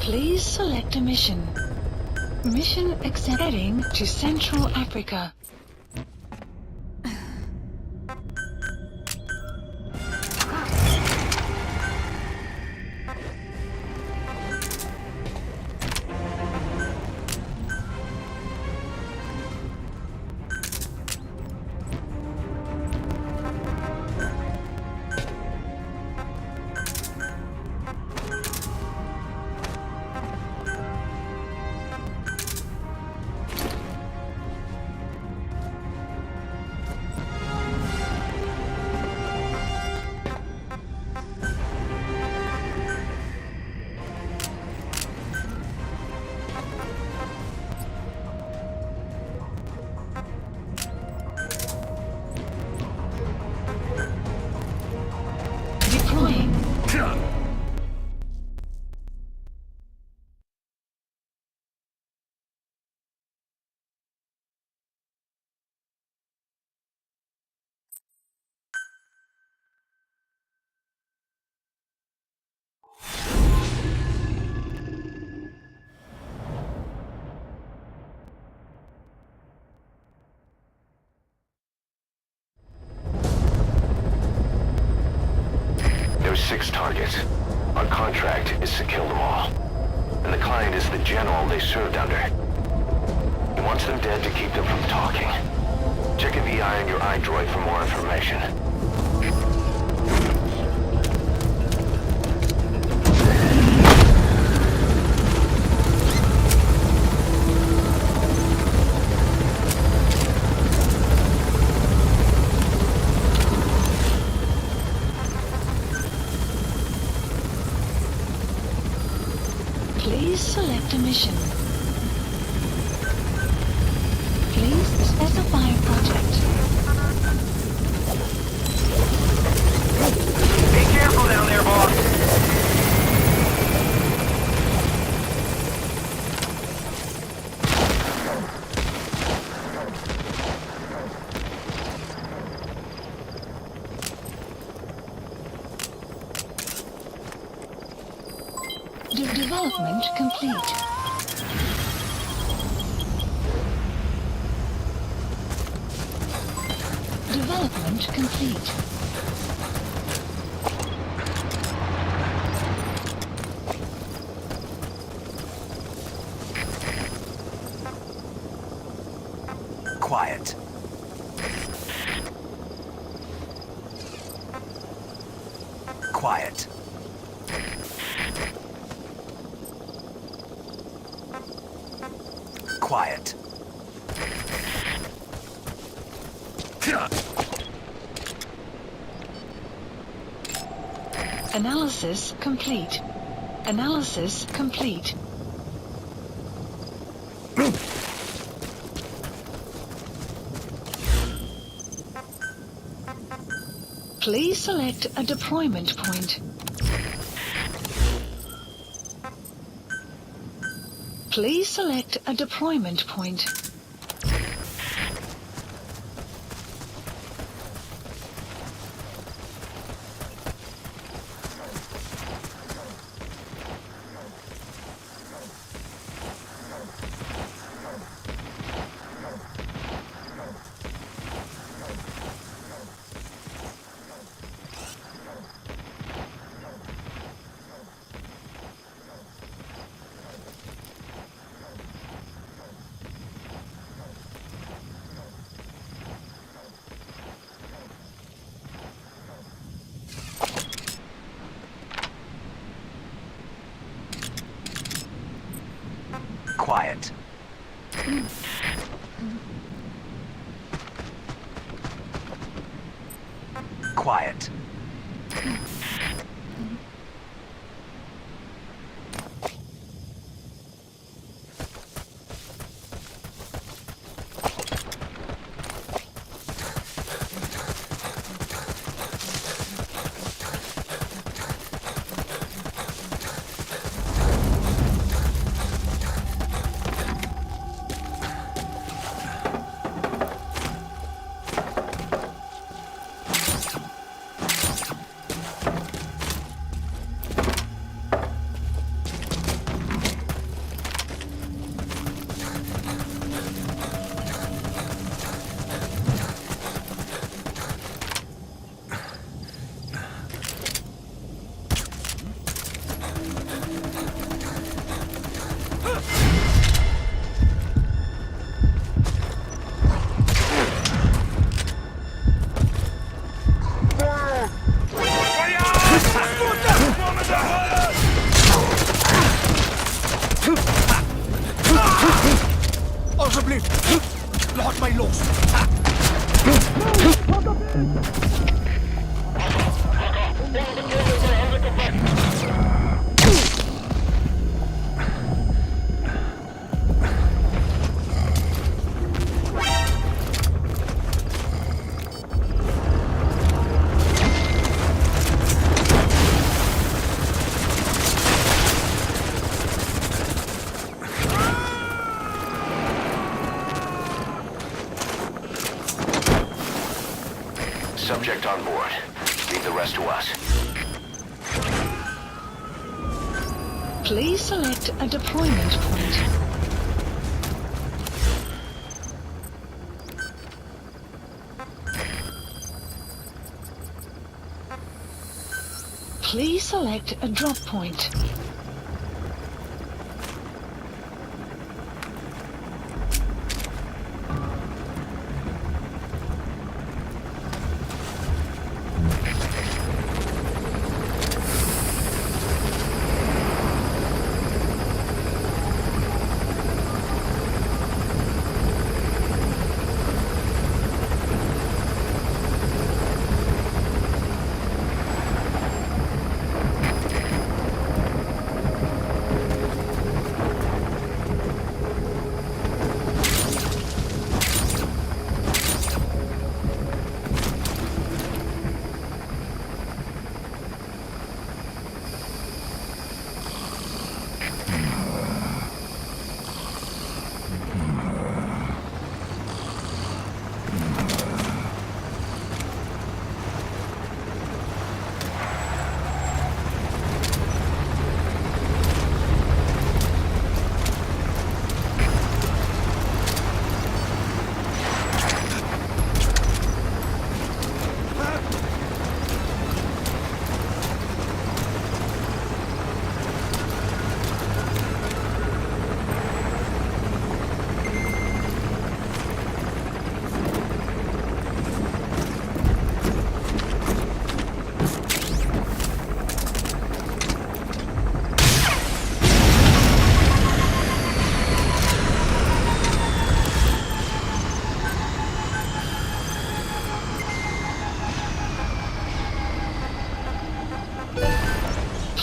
Please select a mission. Mission heading to Central Africa. There's 6 targets. Our contract is to kill them all. And the client is the general they served under. He wants them dead to keep them from talking. Check a VI on your iDroid for more information. Please select a mission. Please specify a project. Be careful down there, boss! Development complete. Development complete. Quiet. Quiet. Quiet. Analysis complete. Analysis complete. Please select a deployment point. Please select a deployment point. Quiet. Quiet. Subject on board. Leave the rest to us. Please select a deployment point. Please select a drop point.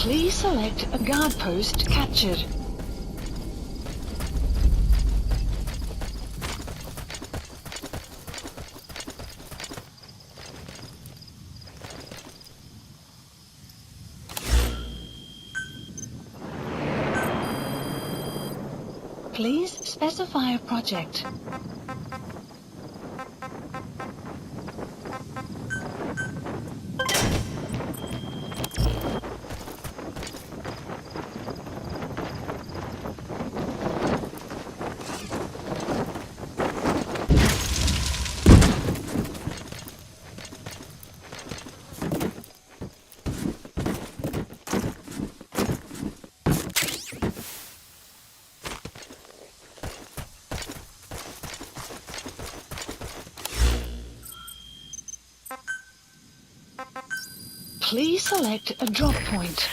Please select a guard post captured. Please specify a project. Please select a drop point.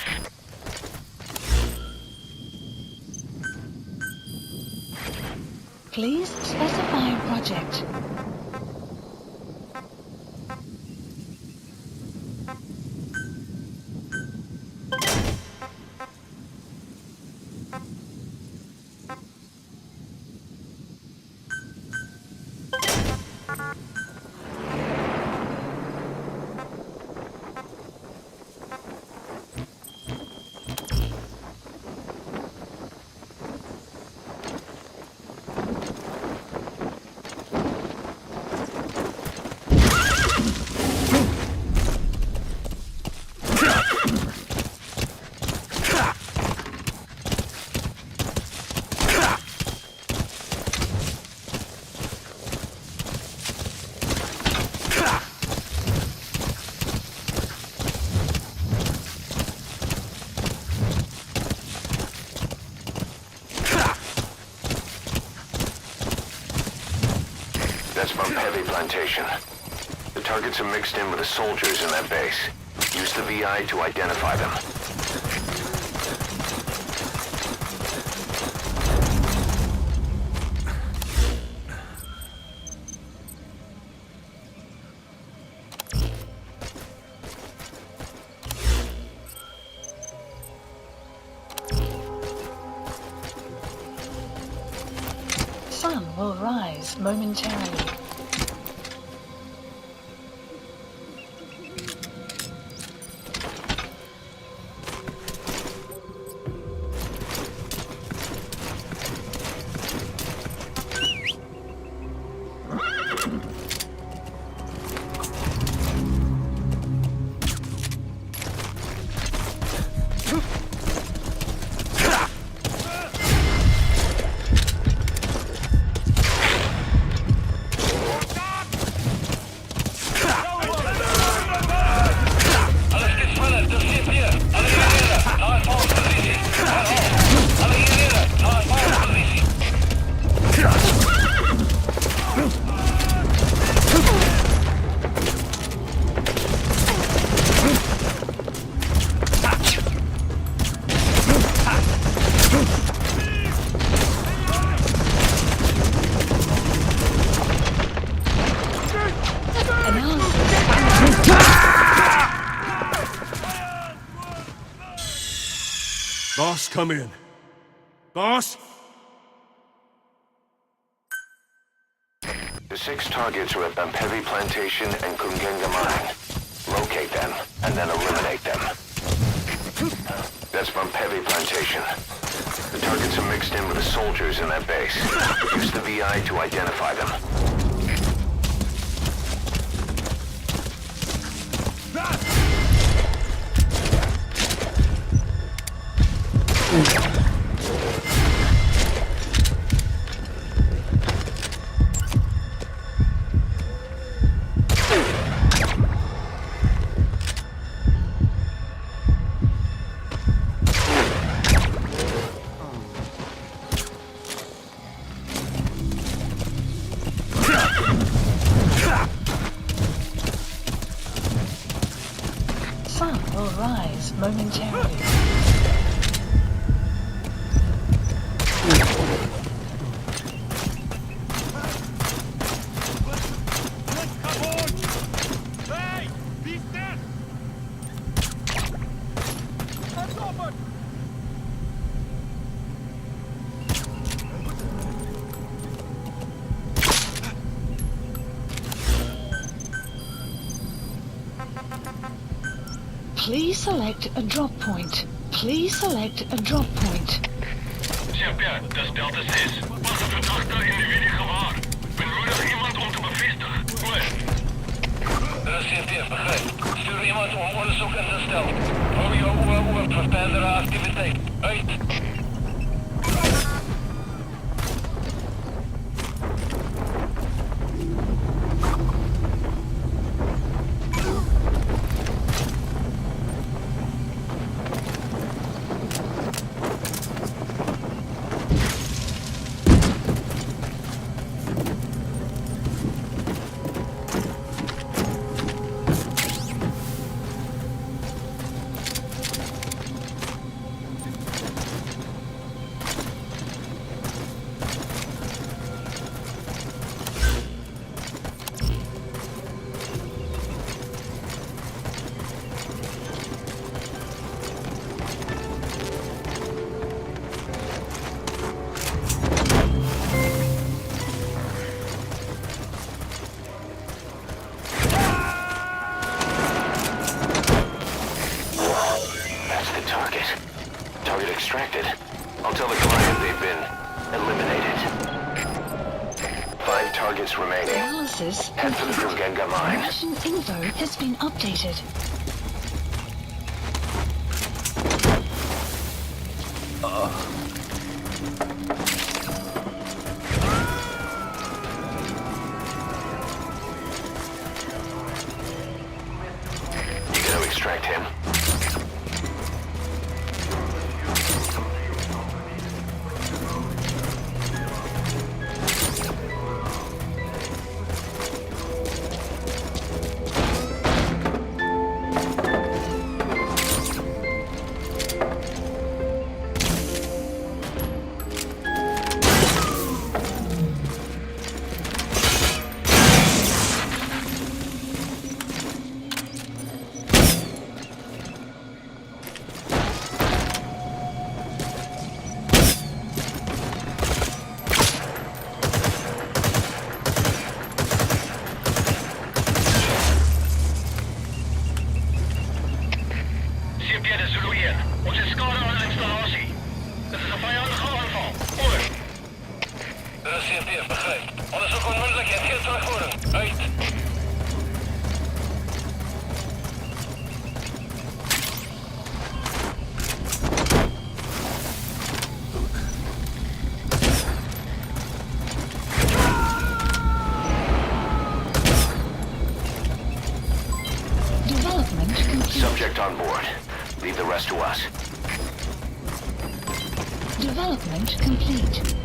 Please specify a project. That's from Heavy Plantation. The targets are mixed in with the soldiers in that base. Use the VI to identify them. will rise momentarily. Boss, come in. Boss? The 6 targets are at Bampevi Plantation and Kungenga Mine. Locate them, and then eliminate them. That's Bampevi Plantation. The targets are mixed in with the soldiers in that base. Use the VI to identify them. Sun will rise momentarily. Please select a drop point. Please select a drop point. Champion, das Delta 6. Was een verdachte NVIDIA gewaar. We nodig iemand om te bevestigen. Goed. Dat is CFD, begrijp. Stuur iemand om onderzoek in te stellen. Hou je ogen open voor verdere activiteit. Uit. Extracted. I'll tell the client they've been eliminated. 5 targets remaining. Analysis Head for the complete. Kungenga Mine. Mission info has been updated. You gotta extract him. Geaccepteerde Zulu 1. Ons is skade aan de installatie. Dit is een vijandige aanval. Oor. Dit is CFD, begrijp. Onderzoek onmiddellijk en geen terugvoering. Uit. Development complete. Subject on board. Leave the rest to us. Development complete.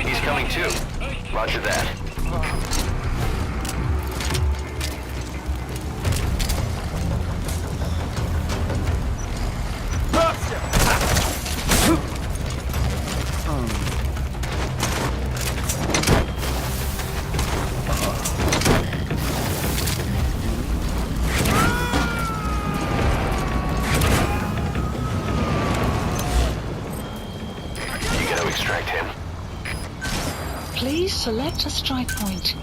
He's coming too. Roger that. You gotta extract him. Please select a strike point.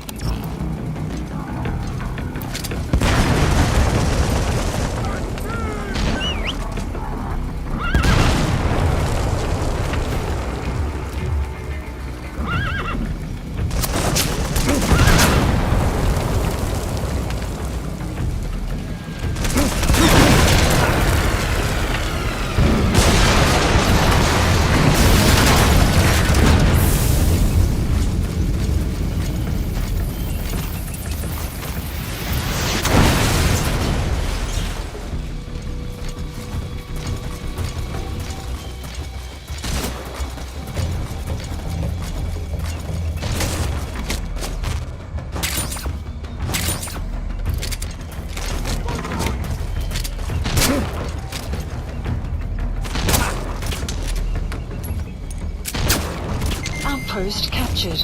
Outpost captured.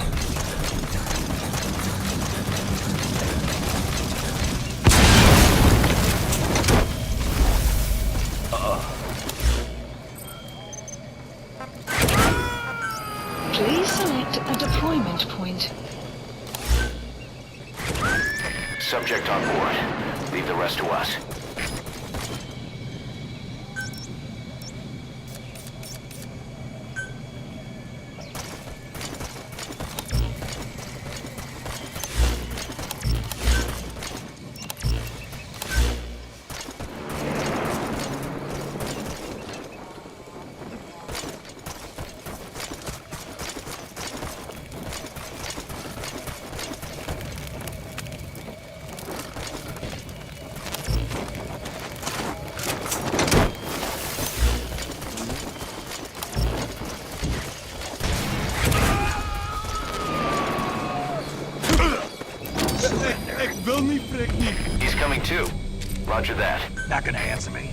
Please select a deployment point. Subject on board. Leave the rest to us. He's coming too. Roger that. Not gonna answer me.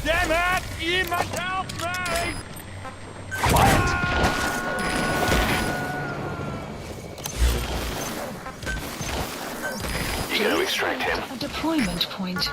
Damn it! Jemand help me! Quiet. You gotta Please extract him. select a deployment point.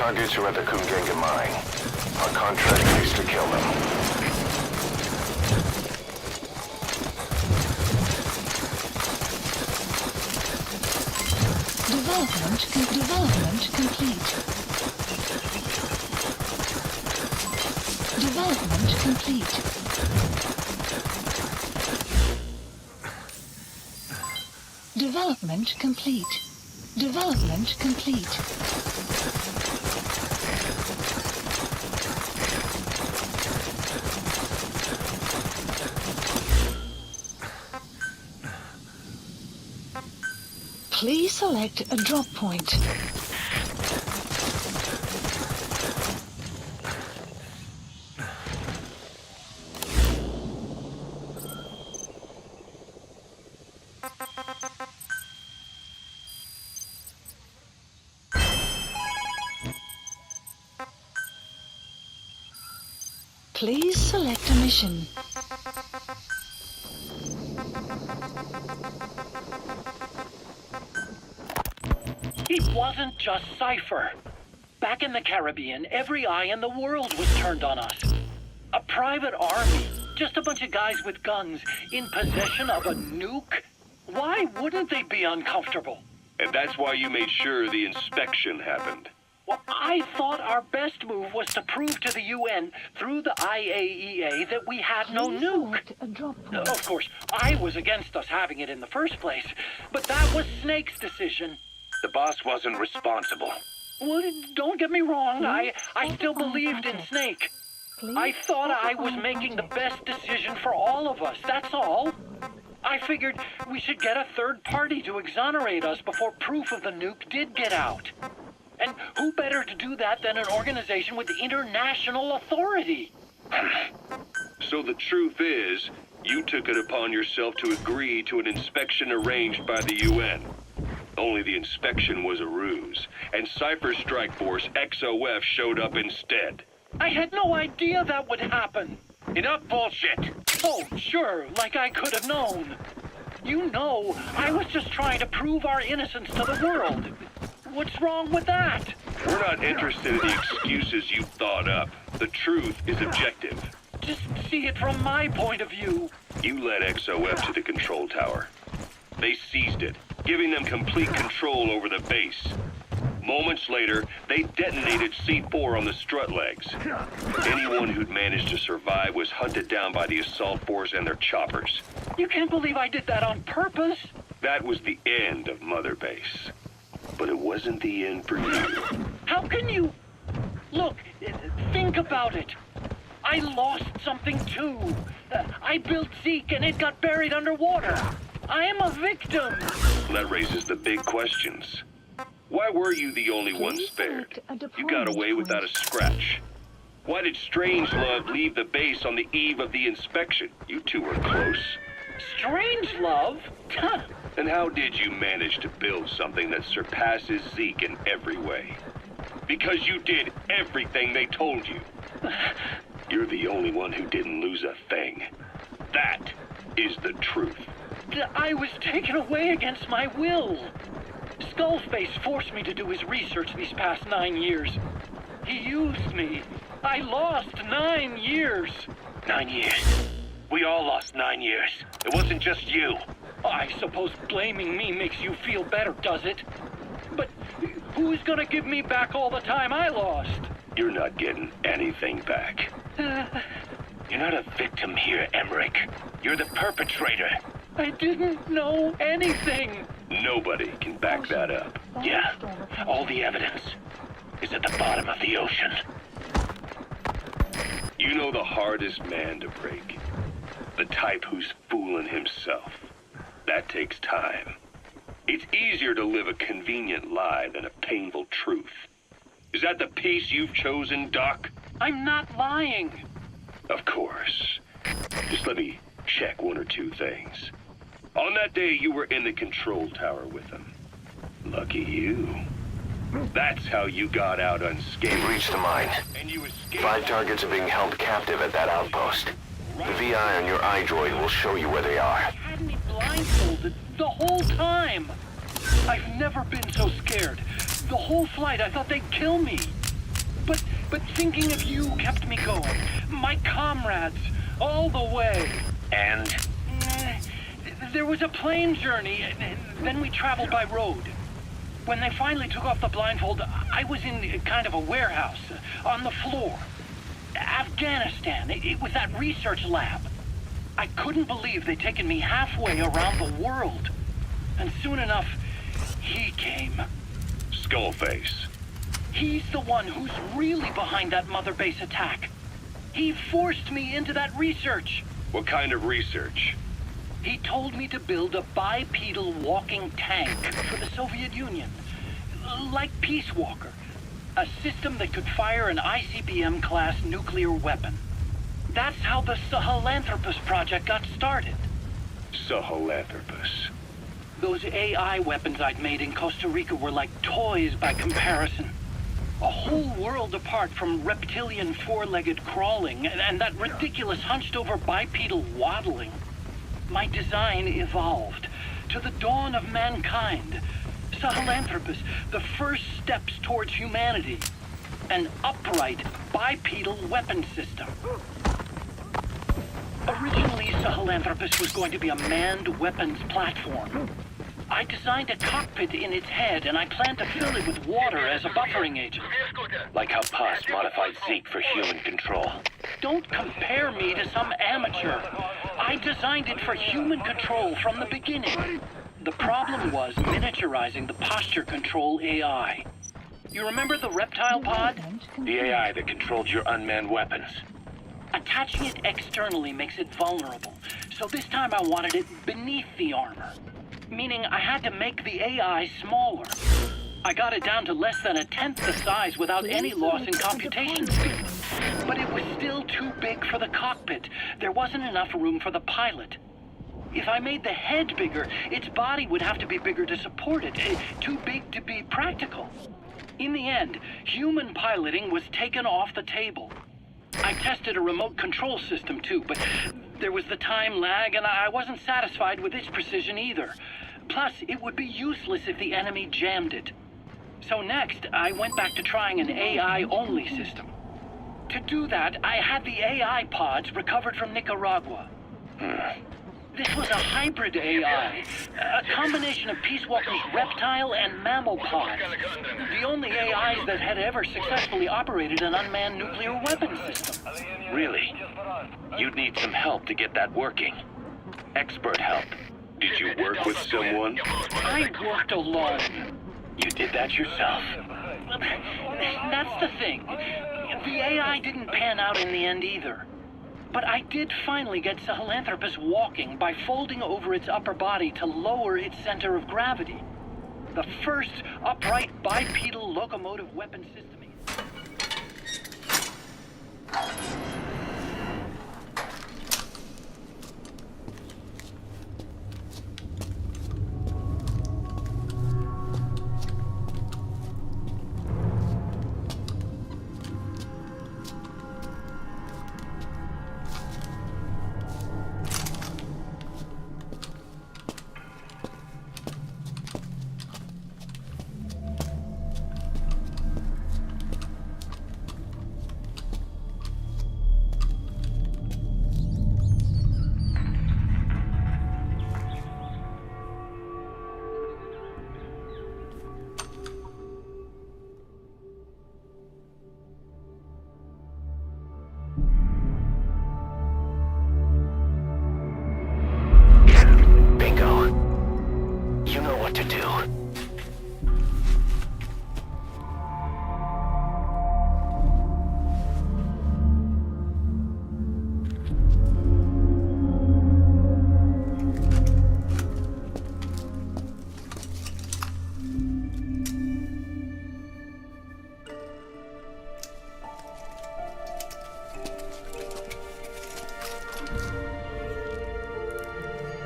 targets are at the Kumgenga mine. Our contract is to kill them. Development complete. Development complete. Development complete. Development complete. Please select a drop point. Please select a mission. It wasn't just Cypher. Back in the Caribbean, every eye in the world was turned on us. A private army, just a bunch of guys with guns, in possession of a nuke? Why wouldn't they be uncomfortable? And that's why you made sure the inspection happened. Well, I thought our best move was to prove to the UN through the IAEA that we had no Please nuke. select a drop point. Of course, I was against us having it in the first place, but that was Snake's decision. The boss wasn't responsible. Well, don't get me wrong, I still specify believed in project. Snake. Please I thought I was specify making the project. best decision for all of us, that's all. I figured we should get a third party to exonerate us before proof of the nuke did get out. And who better to do that than an organization with international authority? So the truth is, you took it upon yourself to agree to an inspection arranged by the UN. Only the inspection was a ruse, and Cypher Strike Force XOF showed up instead. I had no idea that would happen. Enough bullshit! Oh, sure, like I could have known. You know, I was just trying to prove our innocence to the world. What's wrong with that? We're not interested in the excuses you thought up. The truth is objective. Just see it from my point of view. You led XOF to the control tower. They seized it, giving them complete control over the base. Moments later, they detonated C4 on the strut legs. Anyone who'd managed to survive was hunted down by the assault force and their choppers. You can't believe I did that on purpose. That was the end of Mother Base. But it wasn't the end for you. How can you... Look, think about it. I lost something too. I built Zeke and it got buried underwater. I am a victim. That raises the big questions. Why were you the only one Please spared? select a You got away deployment without a scratch. Why did Strangelove leave the base on the eve of the inspection? You two were close. Strangelove? And how did you manage to build something that surpasses Zeke in every way? Because you did everything they told you. You're the only one who didn't lose a thing. That is the truth. I was taken away against my will. Skullface forced me to do his research these past 9 years. He used me. I lost 9 years. 9 years. We all lost 9 years. It wasn't just you. I suppose blaming me makes you feel better, does it? But who's gonna give me back all the time I lost? You're not getting anything back. You're not a victim here, Emmerich. You're the perpetrator. I didn't know anything. Nobody can back that up. Yeah, all the evidence is at the bottom of the ocean. You know the hardest man to break. The type who's fooling himself. That takes time. It's easier to live a convenient lie than a painful truth. Is that the piece you've chosen, Doc? I'm not lying. Of course. Just let me check one or two things. On that day, you were in the control tower with them. Lucky you. That's how you got out You've unscathed. reached the mine. And you escaped. 5 targets are being held captive at that outpost. The VI on your iDroid will show you where they are. Had me blindfolded the whole time. I've never been so scared. The whole flight, I thought they'd kill me. But thinking of you kept me going. My comrades, all the way. And? There was a plane journey, and then we traveled by road. When they finally took off the blindfold, I was in kind of a warehouse, on the floor. Afghanistan, it was that research lab. I couldn't believe they'd taken me halfway around the world. And soon enough, he came. Skullface. He's the one who's really behind that Mother Base attack. He forced me into that research. What kind of research? He told me to build a bipedal walking tank for the Soviet Union. Like Peace Walker. A system that could fire an ICBM-class nuclear weapon. That's how the Sahelanthropus project got started. Sahelanthropus. Those AI weapons I'd made in Costa Rica were like toys by comparison. A whole world apart from reptilian four-legged crawling and that ridiculous hunched-over bipedal waddling. My design evolved to the dawn of mankind. Sahelanthropus, the first steps towards humanity. An upright bipedal weapon system. Originally, Sahelanthropus was going to be a manned weapons platform. I designed a cockpit in its head, and I planned to fill it with water as a buffering agent. Like how Paz modified Zeke for human control. Don't compare me to some amateur. I designed it for human control from the beginning. The problem was miniaturizing the posture control AI. You remember the reptile pod? The AI that controlled your unmanned weapons. Attaching it externally makes it vulnerable, so this time I wanted it beneath the armor. Meaning I had to make the AI smaller. I got it down to less than a tenth the size without any loss in computation speed. But it was still too big for the cockpit. There wasn't enough room for the pilot. If I made the head bigger, its body would have to be bigger to support it. Too big to be practical. In the end, human piloting was taken off the table. I tested a remote control system too, but there was the time lag and I wasn't satisfied with its precision either. Plus, it would be useless if the enemy jammed it. So next, I went back to trying an AI-only system. To do that, I had the AI pods recovered from Nicaragua. This was a hybrid AI, a combination of Peace Walker's reptile and mammal pods. The only AIs that had ever successfully operated an unmanned nuclear weapon system. Really? You'd need some help to get that working. Expert help. Did you work with someone? I worked alone. You did that yourself? That's the thing. The AI didn't pan out in the end either. But I did finally get Sahelanthropus walking by folding over its upper body to lower its center of gravity. The first upright bipedal locomotive weapon system.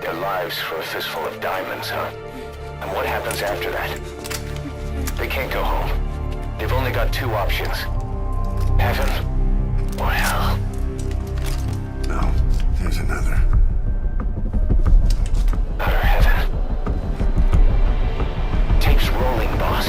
Their lives for a fistful of diamonds, huh? And what happens after that? They can't go home. They've only got two options. Heaven or hell. No, there's another. Utter heaven. Tape's rolling, boss.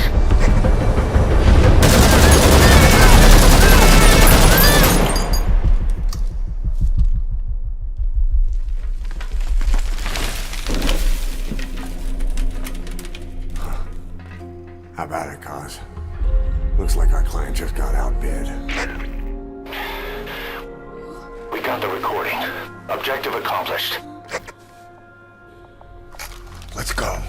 out the recording. Objective accomplished. Let's go.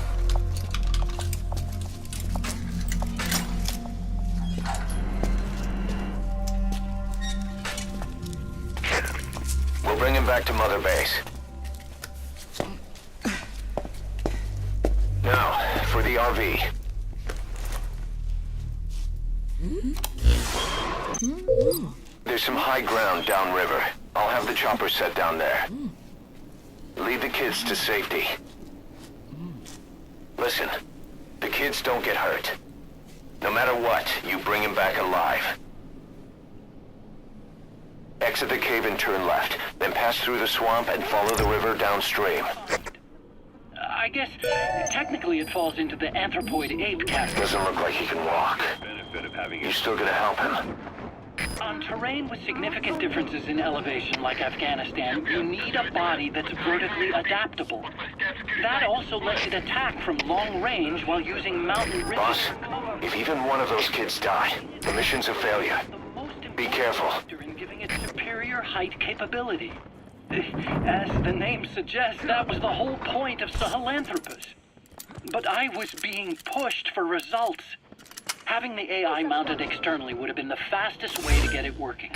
We'll bring him back to Mother Base. Now, for the RV. There's some high ground downriver. I'll have the chopper set down there. Lead the kids to safety. Listen, the kids don't get hurt. No matter what, you bring them back alive. Exit the cave and turn left, then pass through the swamp and follow the river downstream. I guess technically it falls into the anthropoid ape category. Doesn't look like he can walk. Benefit of having You still gonna help him? On terrain with significant differences in elevation like Afghanistan, you need a body that's vertically adaptable. That also lets it attack from long range while using mountain ridges. Boss, if even one of those kids die, the mission's a failure. Be careful. In giving it superior height capability. As the name suggests, that was the whole point of Sahelanthropus. But I was being pushed for results. Having the AI mounted externally would have been the fastest way to get it working.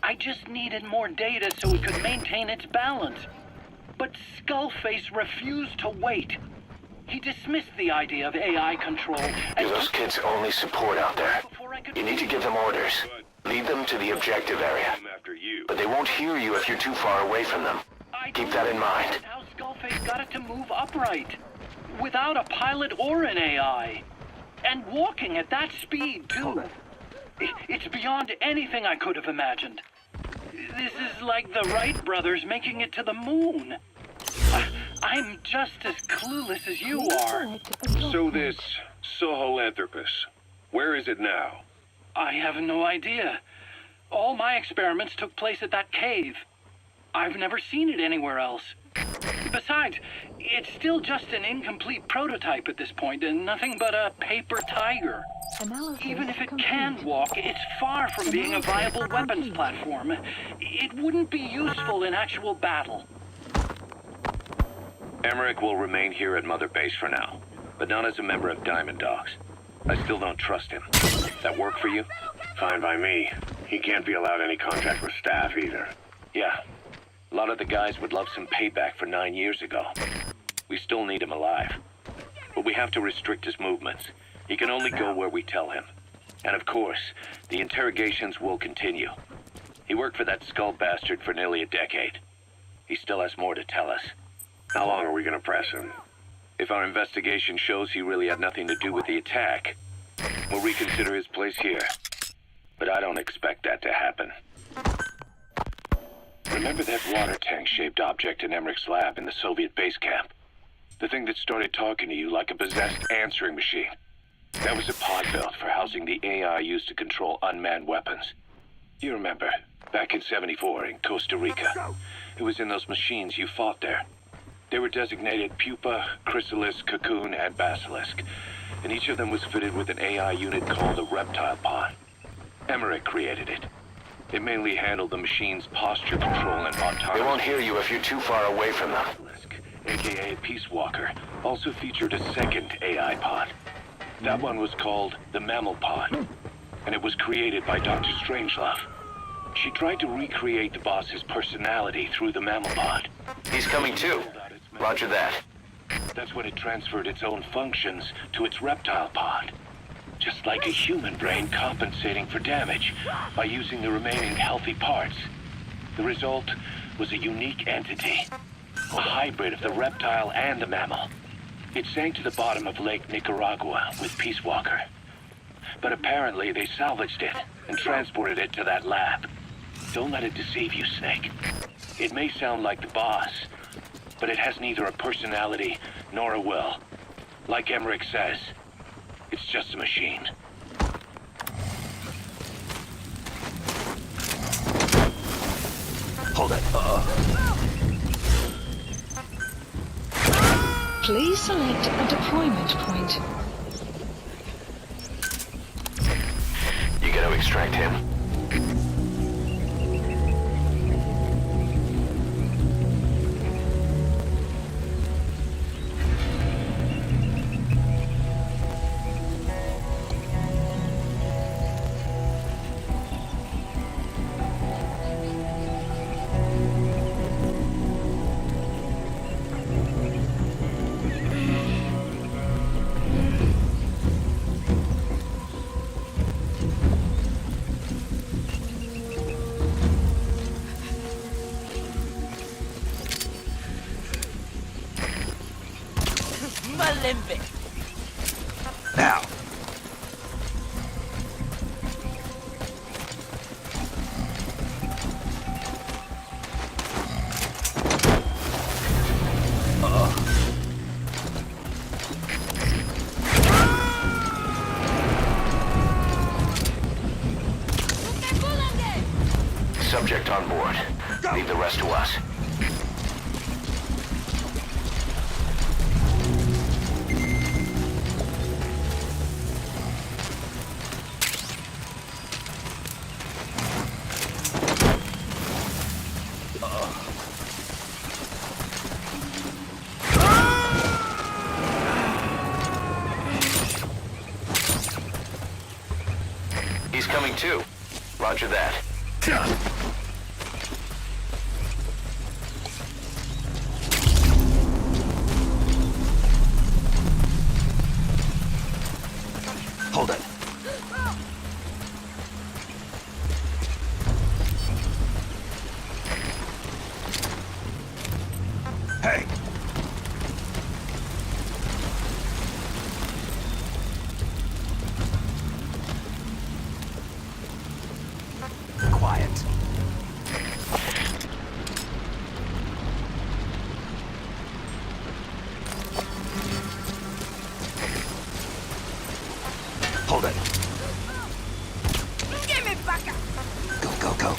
I just needed more data so it could maintain its balance. But Skullface refused to wait. He dismissed the idea of AI control. You're those kids' only support out there. You need to give them orders. Lead them to the objective area. after you. But they won't hear you if you're too far away from them. Keep that in mind. How Skullface got it to move upright, without a pilot or an AI. And walking at that speed, too. It's beyond anything I could have imagined. This is like the Wright brothers making it to the moon. I'm just as clueless as you are. So this Sahelanthropus, where is it now? I have no idea. All my experiments took place at that cave. I've never seen it anywhere else. Besides, it's still just an incomplete prototype at this point, and nothing but a paper tiger. Even if it can walk, it's far from being a viable weapons platform. It wouldn't be useful in actual battle. Emmerich will remain here at Mother Base for now, but not as a member of Diamond Dogs. I still don't trust him. That work for you? Fine by me. He can't be allowed any contact with staff either. Yeah. A lot of the guys would love some payback for 9 years ago. We still need him alive. But we have to restrict his movements. He can only go where we tell him. And of course, the interrogations will continue. He worked for that skull bastard for nearly a decade. He still has more to tell us. How long are we gonna press him? If our investigation shows he really had nothing to do with the attack, we'll reconsider his place here. But I don't expect that to happen. Remember that water tank-shaped object in Emmerich's lab in the Soviet base camp? The thing that started talking to you like a possessed answering machine. That was a pod belt for housing the AI used to control unmanned weapons. You remember, back in '74 in Costa Rica. It was in those machines you fought there. They were designated Pupa, Chrysalis, Cocoon, and Basilisk, and each of them was fitted with an AI unit called a reptile pod. Emmerich created it. It mainly handled the machine's posture control and autonomy. They won't hear you if you're too far away from them. Basilisk, aka Peace Walker, also featured a second AI pod. That one was called the Mammal Pod, and it was created by Dr. Strangelove. She tried to recreate the boss's personality through the Mammal Pod. He's coming too. Roger that. That's when it transferred its own functions to its reptile pod. Just like a human brain compensating for damage by using the remaining healthy parts. The result was a unique entity. A hybrid of the reptile and the mammal. It sank to the bottom of Lake Nicaragua with Peace Walker. But apparently they salvaged it and transported it to that lab. Don't let it deceive you, Snake. It may sound like the boss, but it has neither a personality nor a will. Like Emmerich says, it's just a machine. Hold it. Please select a deployment point. You gonna extract him? Now. Subject on board. Leave the rest to us. He's coming too. Roger that. Hold it. Hey. Quiet. Hold it. Go, go, go.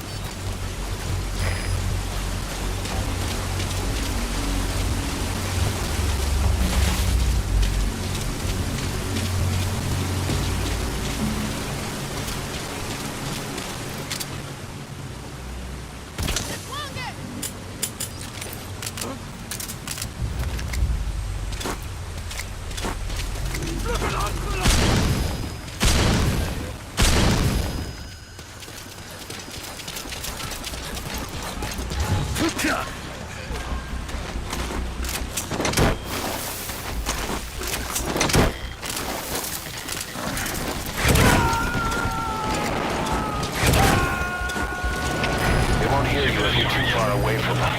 They won't hear you if you're too far away from them.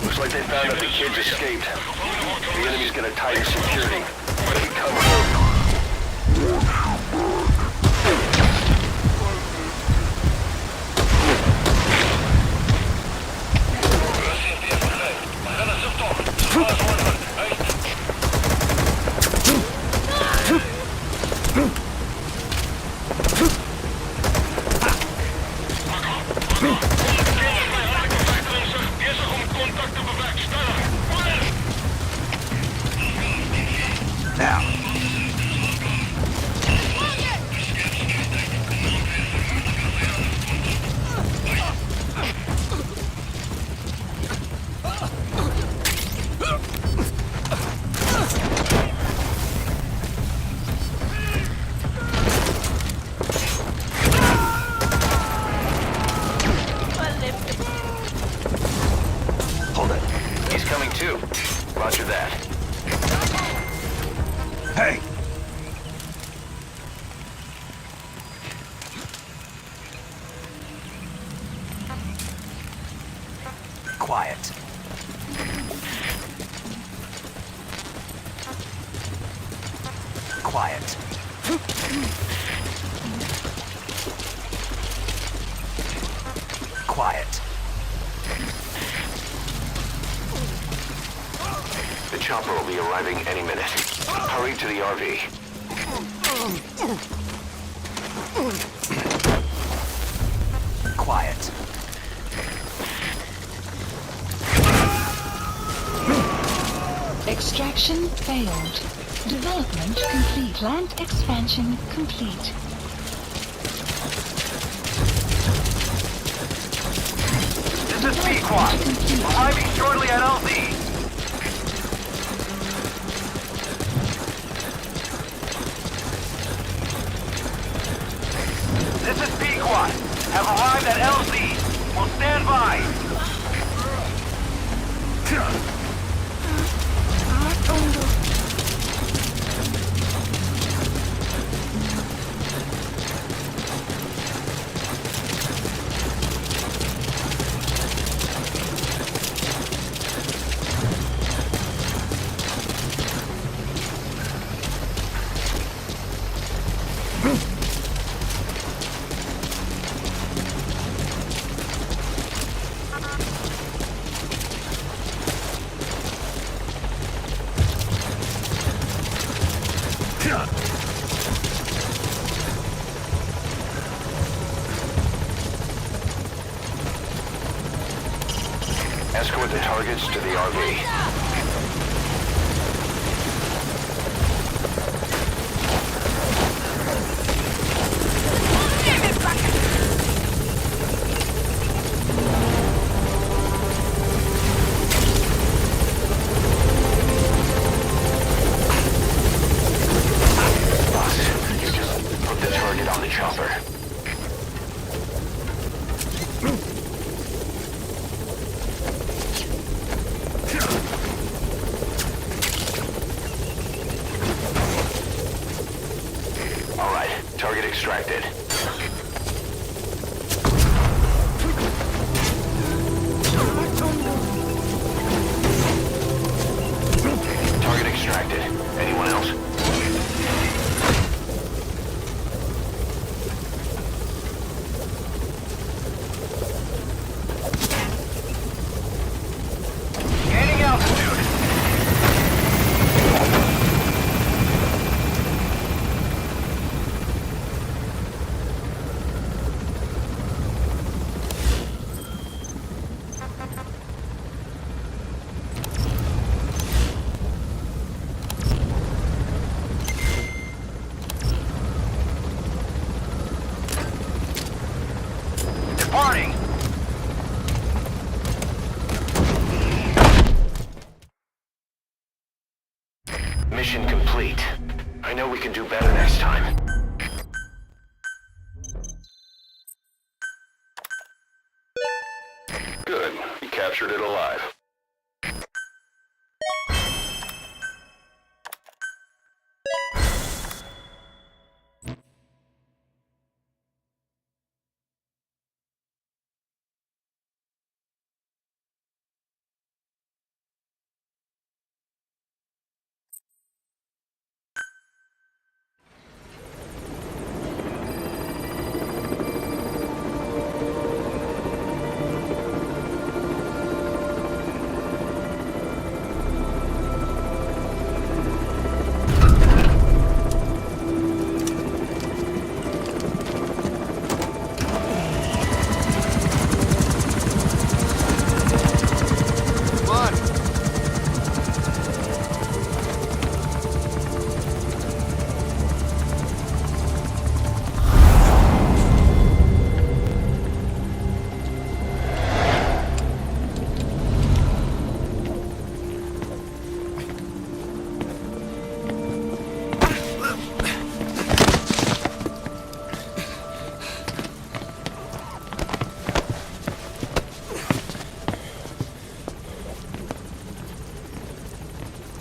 Looks like they found that the kids escaped. The enemy's gonna tighten security. Keep covering. Now. Hold it. He's coming too. Roger that. Hey. Quiet. Quiet. Quiet. The chopper will be arriving any minute. Hurry to the RV. Quiet. Extraction failed. Development complete. Plant expansion complete. This is P-Quad. Arriving shortly at LZ. This is P-Quad. Have arrived at LZ. Will stand by. Escort the targets to the RV. Target extracted. Target extracted. Anyone else? Gaining altitude. Departing! Mission complete. I know we can do better next time. Good. You captured it alive.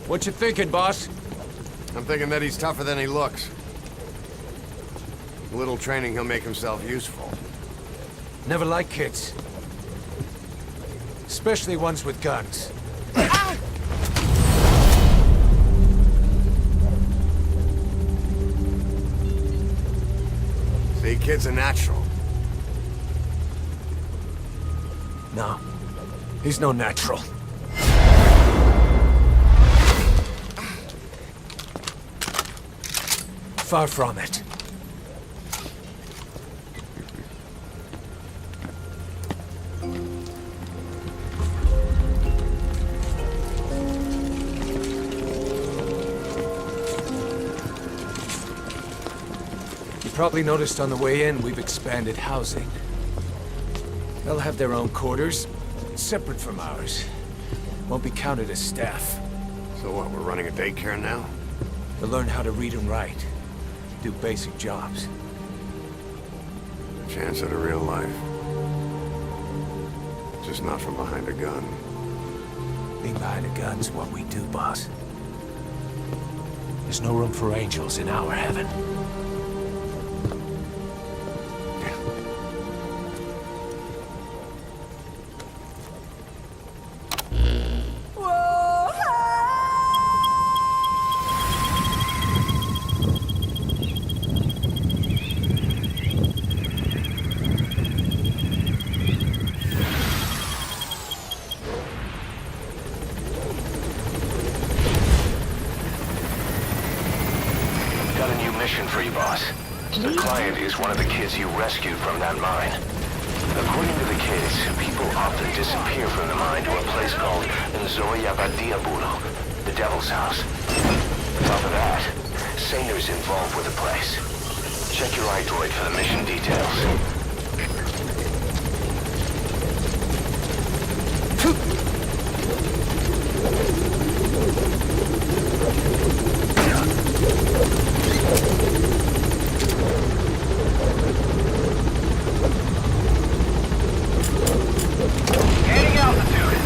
What you thinking, boss? I'm thinking that he's tougher than he looks. A little training, he'll make himself useful. Never like kids. Especially ones with guns. See, kid's a natural. No. He's no natural. Far from it. You probably noticed on the way in, we've expanded housing. They'll have their own quarters, separate from ours. Won't be counted as staff. So what, we're running a daycare now? They'll learn how to read and write. Do basic jobs. Chance at a real life. Just not from behind a gun. Being behind a gun's what we do, boss. There's no room for angels in our heaven. mission for you, boss. The client is one of the kids you rescued from that mine. According to the kids, people often disappear from the mine to a place called NVIDIA, the Devil's House. On top of that, Saner's involved with the place. Check your iDroid for the mission details. Gaining altitude.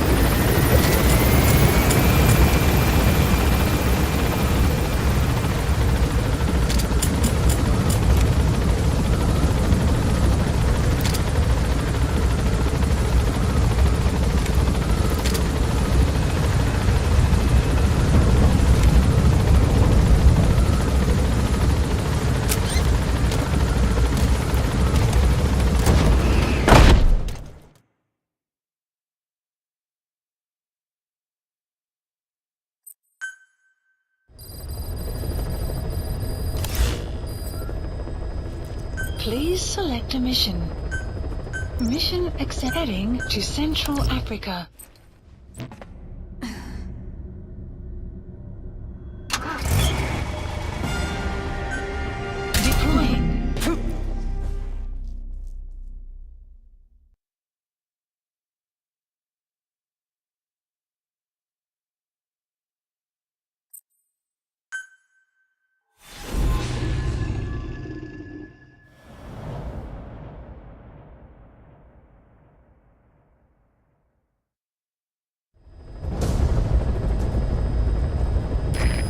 Please select a mission. Mission accept. Heading to Central Africa. Deploying.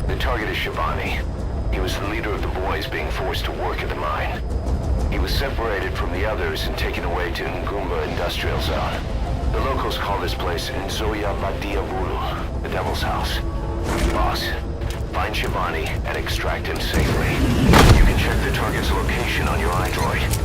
The target is Shivani. He was the leader of the boys being forced to work at the mine. He was separated from the others and taken away to Ngumba Industrial Zone. The locals call this place Nzoya Badia Bulu, the Devil's House. Boss, find Shivani and extract him safely. You can check the target's location on your iDroid.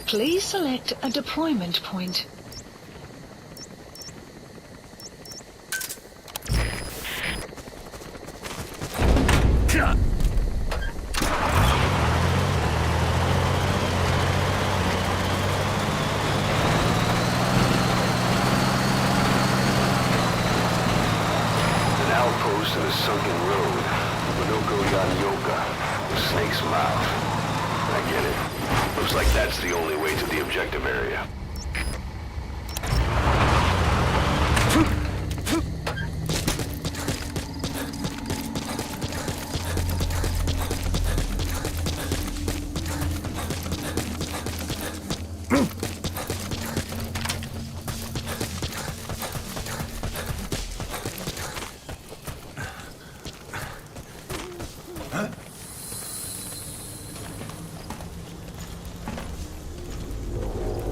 Please select a deployment point. An outpost in a sunken road. Manoko Yanyoka, the snake's mouth. I get it. Looks like that's the only way to the objective area.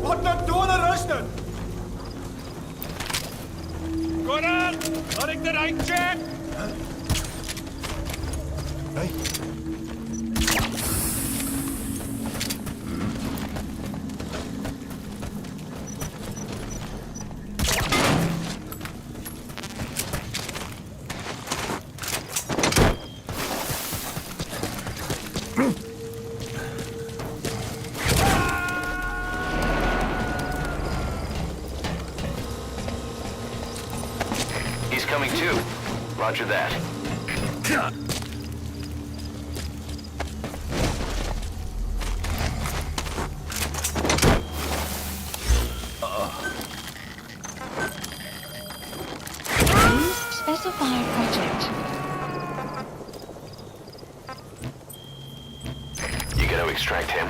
Wat nou doen rusten? Conan, laat ik eruit check! Hey. He's coming too. Roger that. Please specify project. You gonna extract him?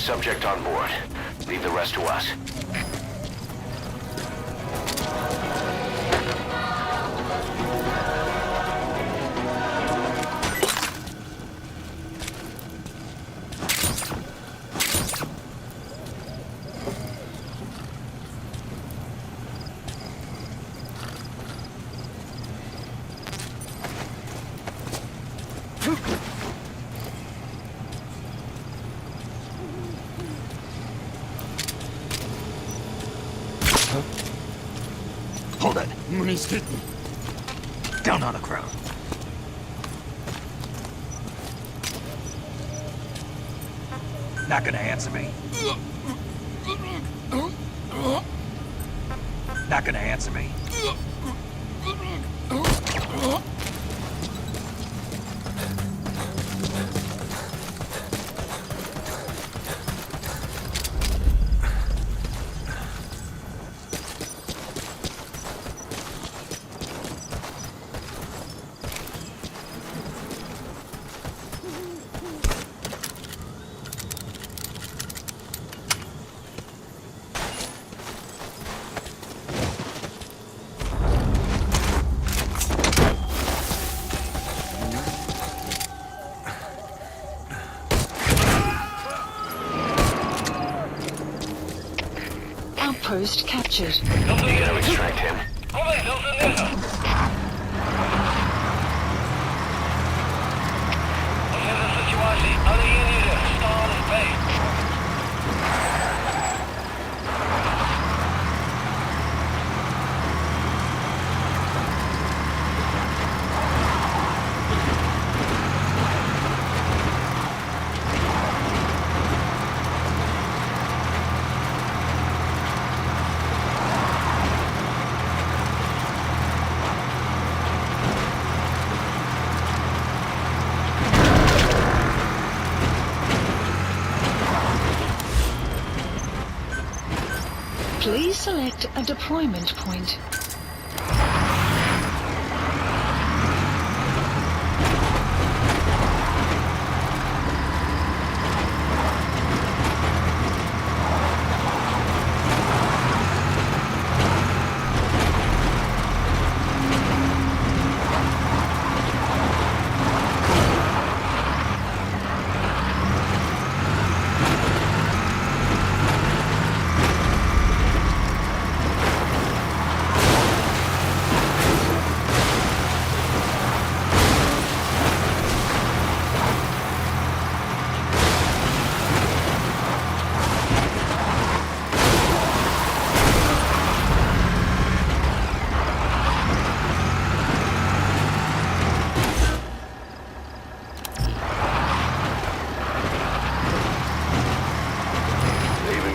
Subject on board. Leave the rest to us. Hold it. Muni's hidden. Down on the ground. Not gonna answer me. Not gonna answer me. Outpost captured. We gotta extract him. Moment, Delta Nessa. Oceniam sytuacji, ale ja nie idę. Star is paid. Please select a deployment point.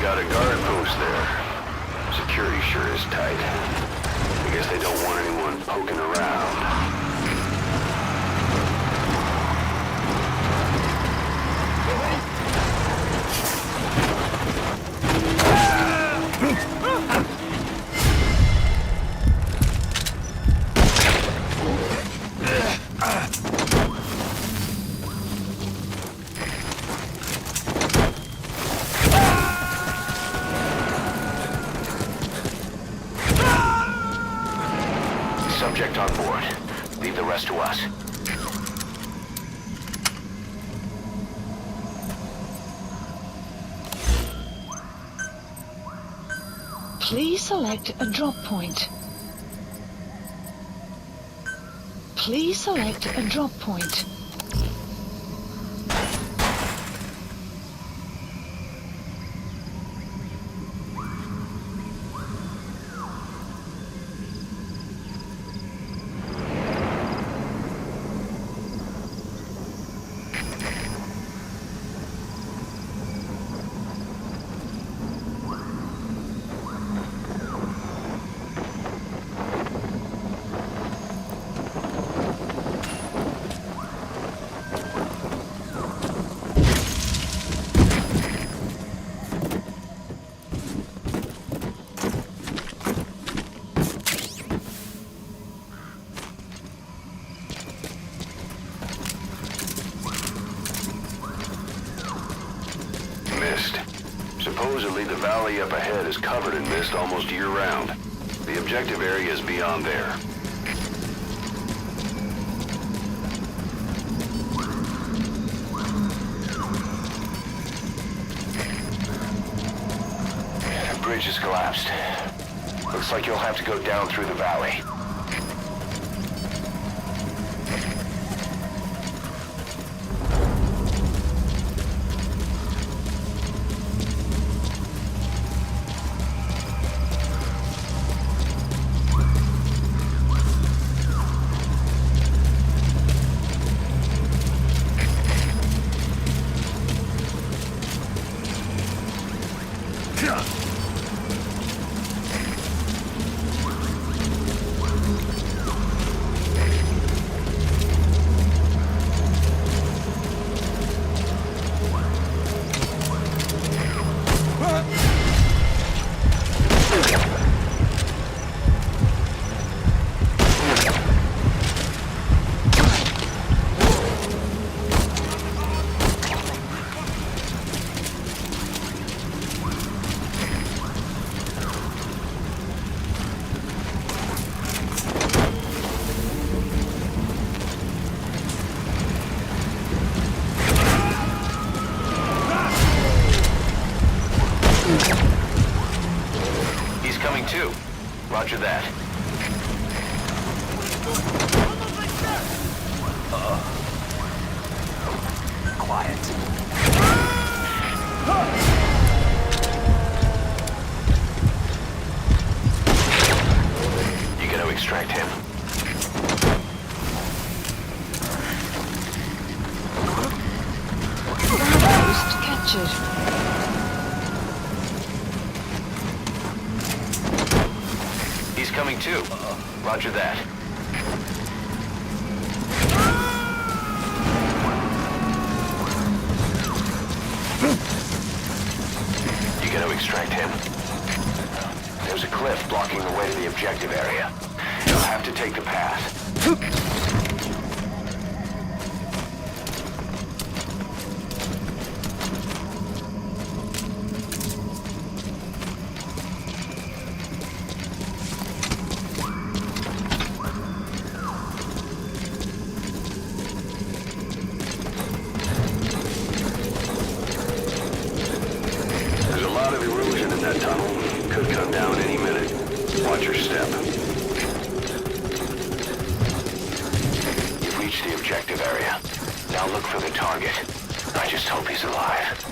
Got a guard post there. Security sure is tight. I guess they don't want anyone poking around. Subject on board. Leave the rest to us. Please select a drop point. Please select a drop point. Supposedly, the valley up ahead is covered in mist almost year-round. The objective area is beyond there. The bridge has collapsed. Looks like you'll have to go down through the valley. He's coming too. Roger that. Quiet. You gotta extract him. Post captured. He's coming too. Roger that. You gotta extract him. There's a cliff blocking the way to the objective area. You'll have to take the path. That tunnel could come down any minute. Watch your step. You've reached the objective area. Now look for the target. I just hope he's alive.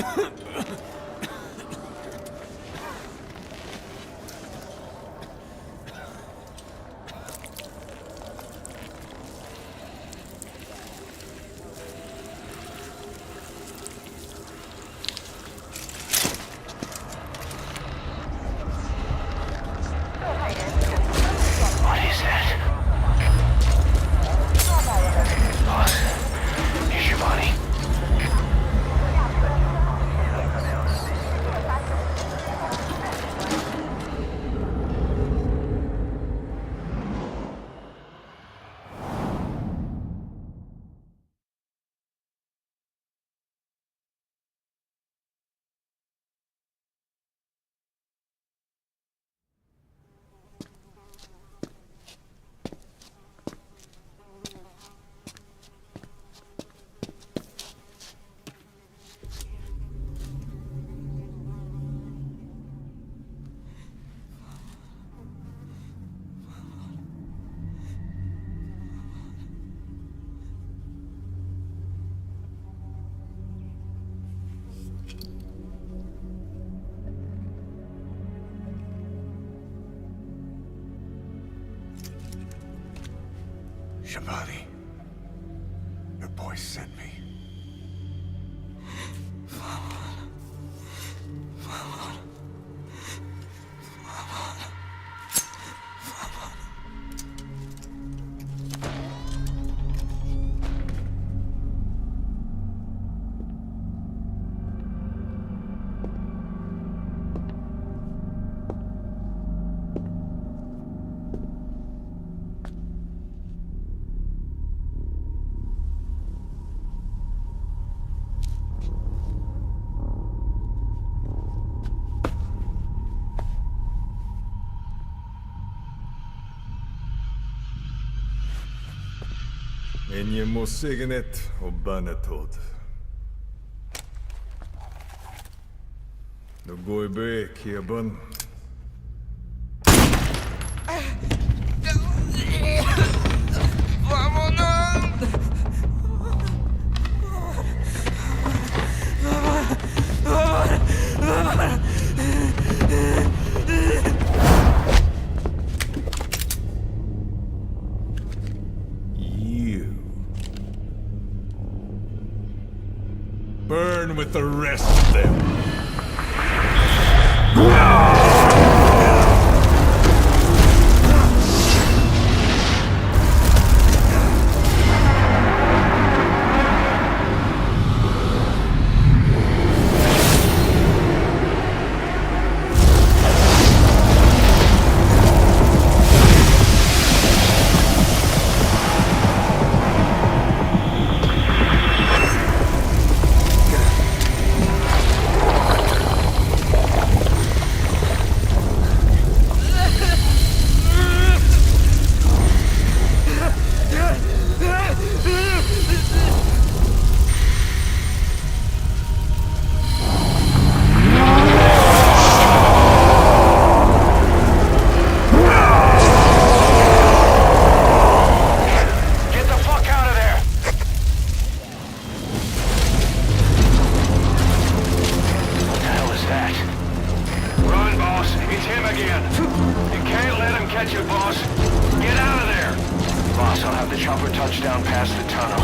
What is that? Boss, here's your body. Shabani, your boy sent me. En je må signet og banetod. No går i bek i bön. Burn with the rest of them. Boss, I'll have the chopper touchdown past the tunnel.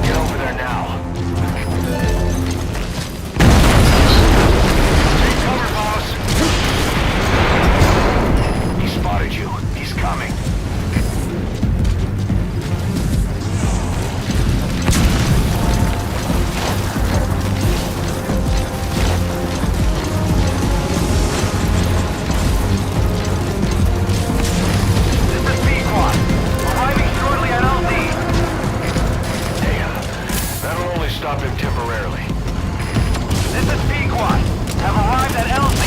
Get over there now. Take cover, boss. He spotted you. He's coming. Stop him temporarily. This is Pequot. Have arrived at LZ.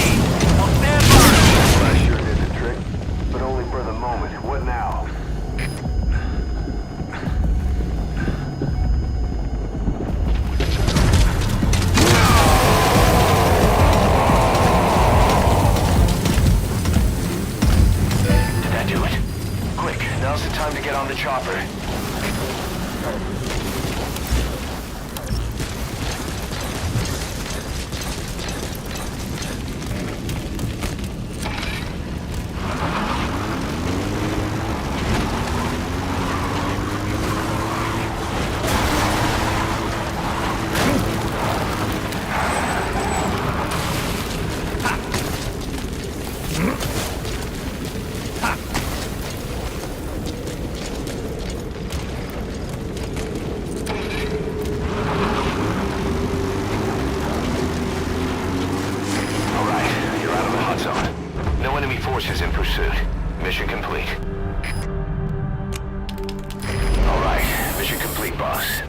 We'll stand by. I sure did the trick, but only for the moment. boss.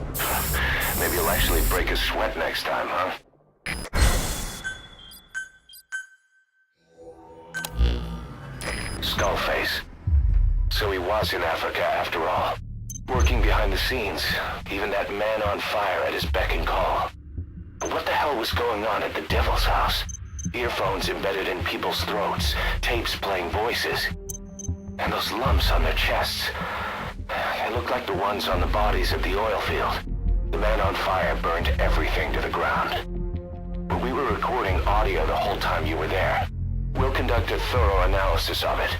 Maybe you'll actually break a sweat next time, huh? Skullface. So he was in Africa after all. Working behind the scenes. Even that man on fire at his beck and call. But what the hell was going on at the Devil's house? Earphones embedded in people's throats. Tapes playing voices. And those lumps on their chests. They look like the ones on the bodies at the oil field. The man on fire burned everything to the ground. But we were recording audio the whole time you were there. We'll conduct a thorough analysis of it.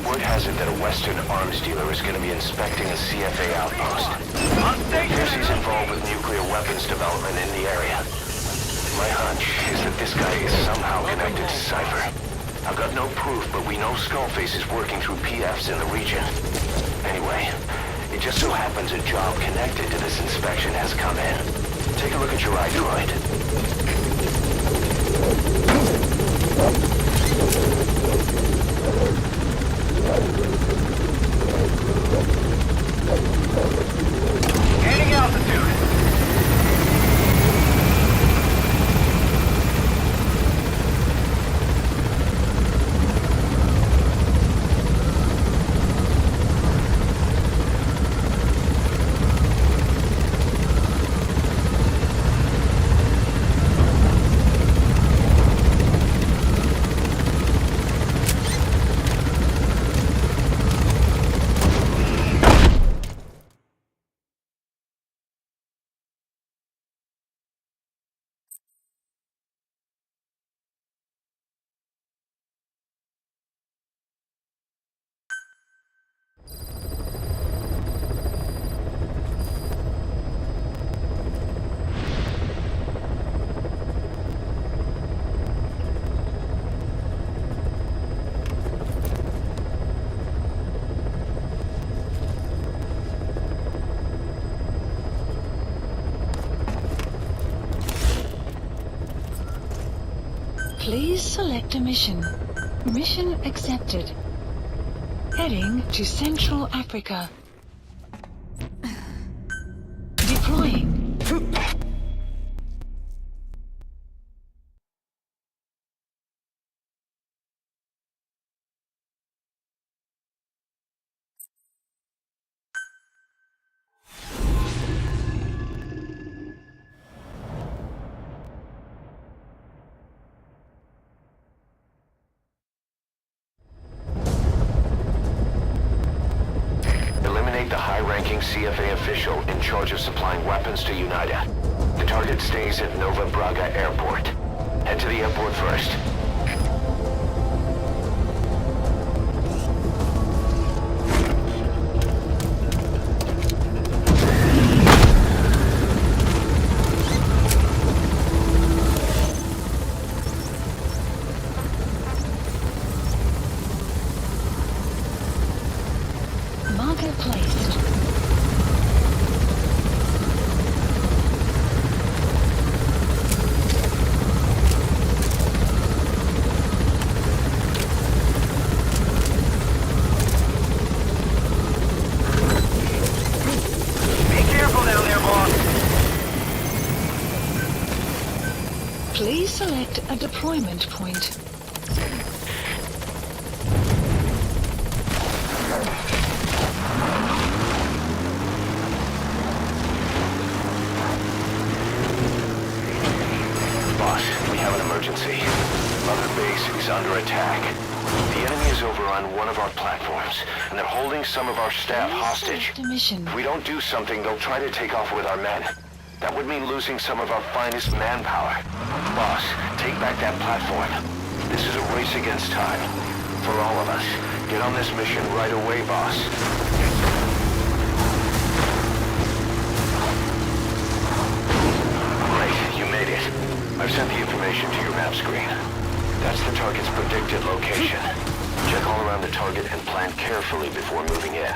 Word has it that a Western arms dealer is going to be inspecting a CFA outpost. Hears he's involved with nuclear weapons development in the area. My hunch is that this guy is somehow connected to Cypher. I've got no proof, but we know Skullface is working through PFs in the region. Anyway, it just so happens a job connected to this inspection has come in. Take a look at your iDroid. Gaining altitude. Please select a mission. Mission accepted. Heading to Central Africa. Deploying. The high-ranking CFA official in charge of supplying weapons to UNITA. The target stays at Nova Braga Airport. Head to the airport first. Please select a deployment point. Boss, we have an emergency. Mother Base is under attack. The enemy is over on one of our platforms, and they're holding some of our staff hostage. Select a mission. If we don't do something, they'll try to take off with our men. That would mean losing some of our finest manpower. Boss, take back that platform. This is a race against time. For all of us. Get on this mission right away, boss. Great, you made it. I've sent the information to your map screen. That's the target's predicted location. Check all around the target and plan carefully before moving in.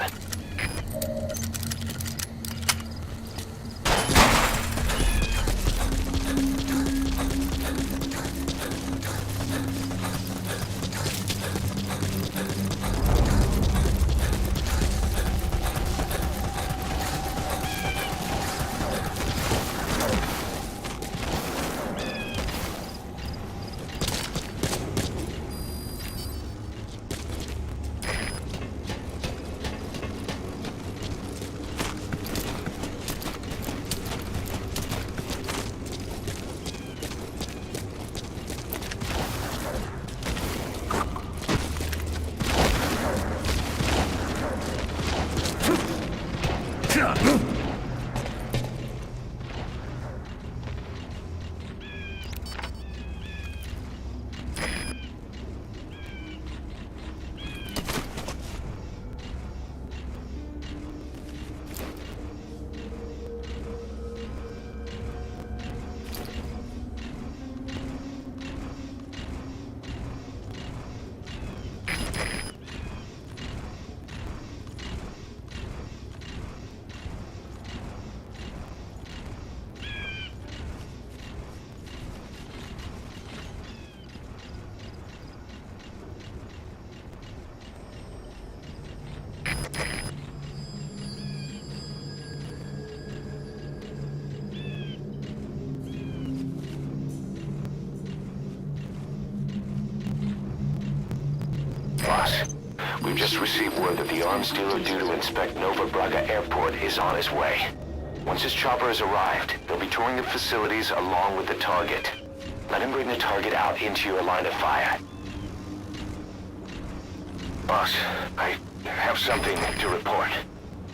Boss, we've just received word that the arms dealer due to inspect Nova Braga Airport is on his way. Once his chopper has arrived, they'll be touring the facilities along with the target. Let him bring the target out into your line of fire. Boss, I have something to report.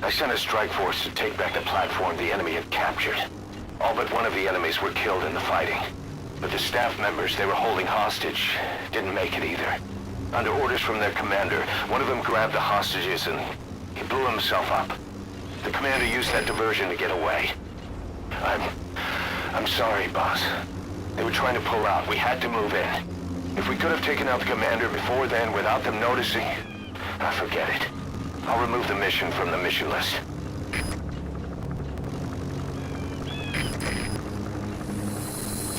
I sent a strike force to take back the platform the enemy had captured. All but one of the enemies were killed in the fighting. But the staff members they were holding hostage didn't make it either. Under orders from their commander, one of them grabbed the hostages and he blew himself up. The commander used that diversion to get away. I'm sorry, boss. They were trying to pull out. We had to move in. If we could have taken out the commander before then without them noticing, forget it. I'll remove the mission from the mission list.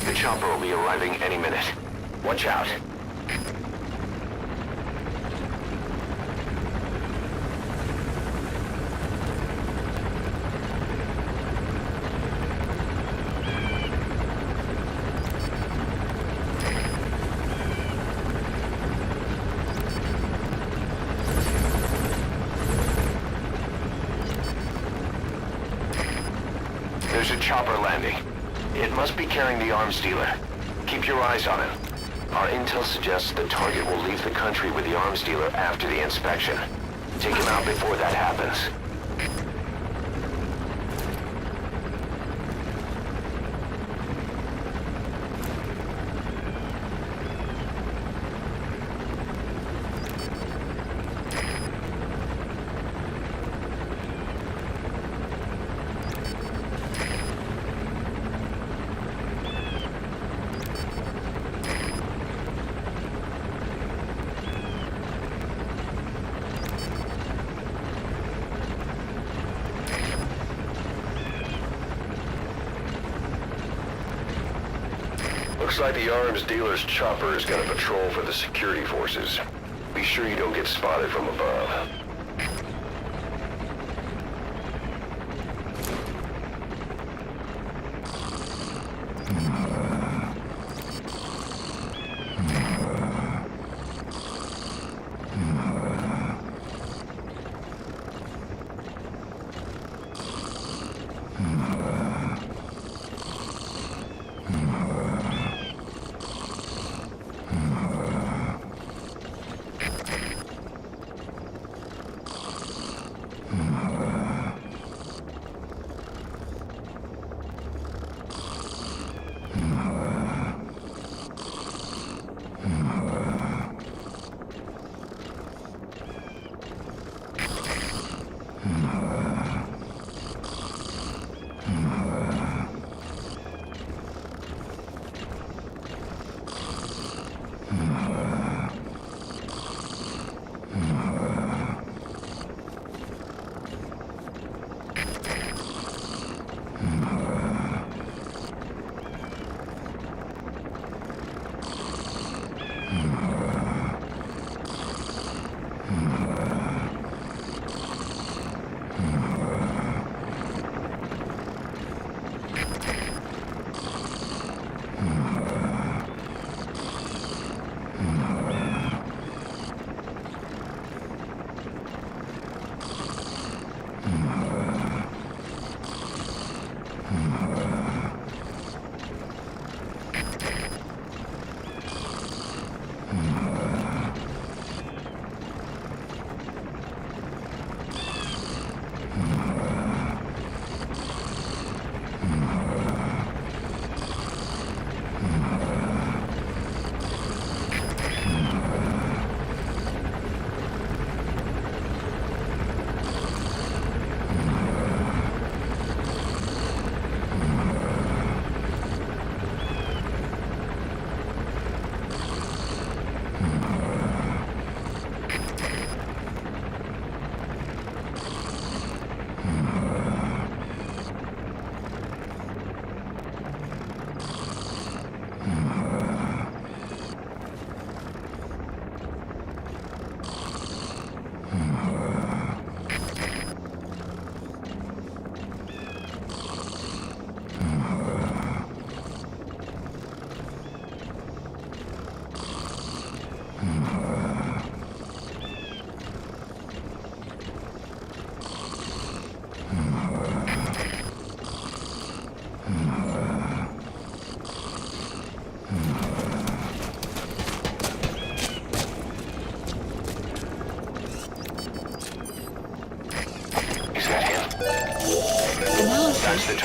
The chopper will be arriving any minute. Watch out. There's a chopper landing. It must be carrying the arms dealer. Keep your eyes on him. Our intel suggests the target will leave the country with the arms dealer after the inspection. Take him out before that happens. Looks like the arms dealer's chopper is gonna patrol for the security forces. Be sure you don't get spotted from above.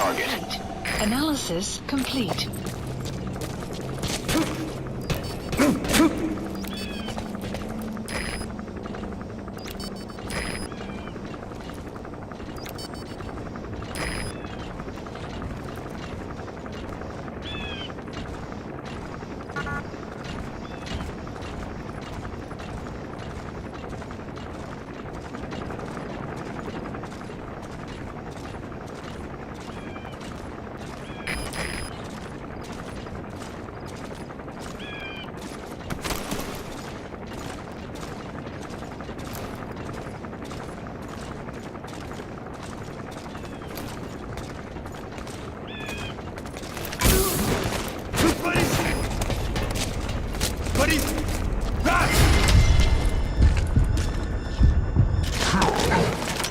target. Analysis complete.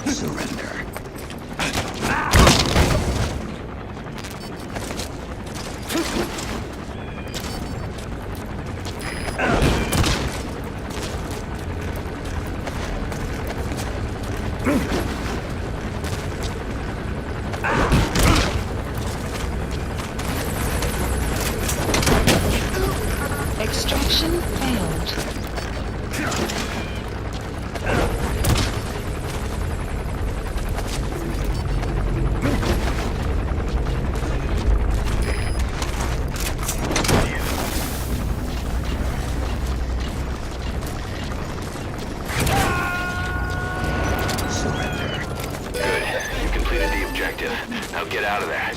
Surrender. Extraction failed. Good. You completed the objective. Now get out of there.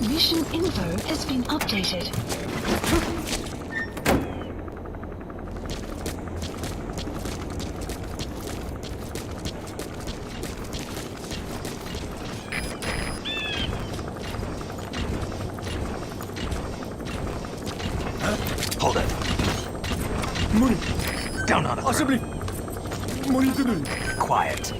Mission info has been updated. Hold it. Down on the ground. Quiet.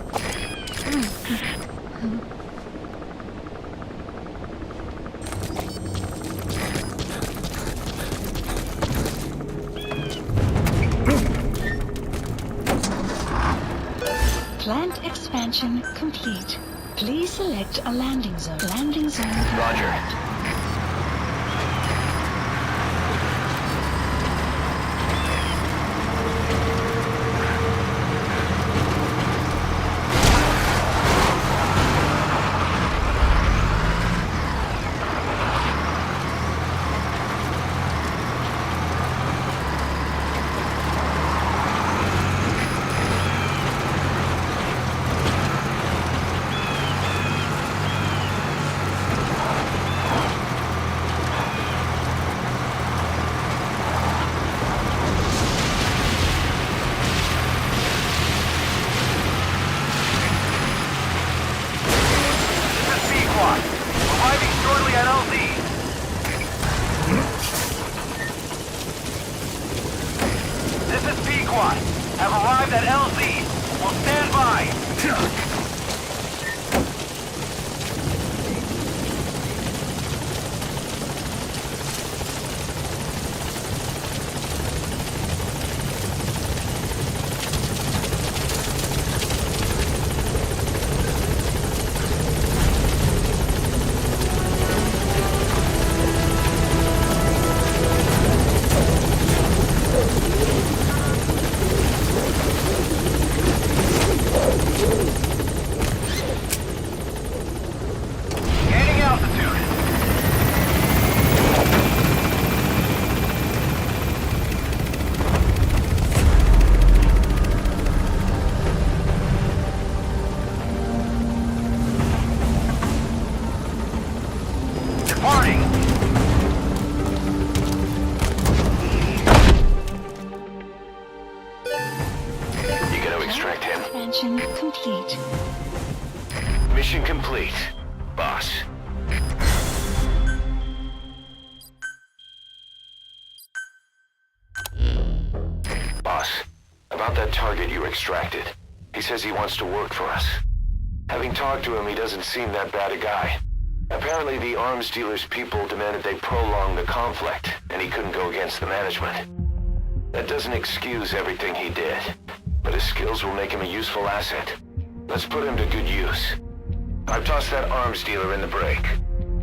Plant expansion complete. Please select a landing zone. Landing zone confirmed. Roger. Have arrived at LZ. Will stand by. Gaining altitude. Departing. You gonna extract him? Expansion complete. Mission complete, boss. Boss, about that target you extracted. He says he wants to work for us. Having talked to him, he doesn't seem that bad a guy. Apparently the arms dealer's people demanded they prolong the conflict, and he couldn't go against the management. That doesn't excuse everything he did, but his skills will make him a useful asset. Let's put him to good use. I've tossed that arms dealer in the break.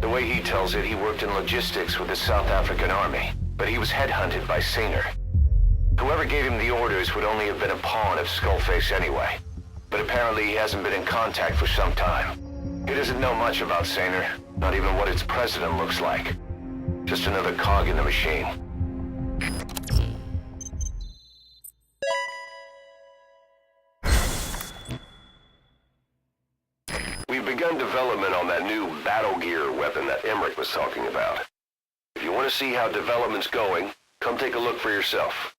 The way he tells it, he worked in logistics with the South African army, but he was headhunted by Sainer. Whoever gave him the orders would only have been a pawn of Skullface anyway. But apparently he hasn't been in contact for some time. He doesn't know much about Sainer, not even what its president looks like. Just another cog in the machine. We've begun development on that new battle gear weapon that Emmerich was talking about. If you want to see how development's going, come take a look for yourself.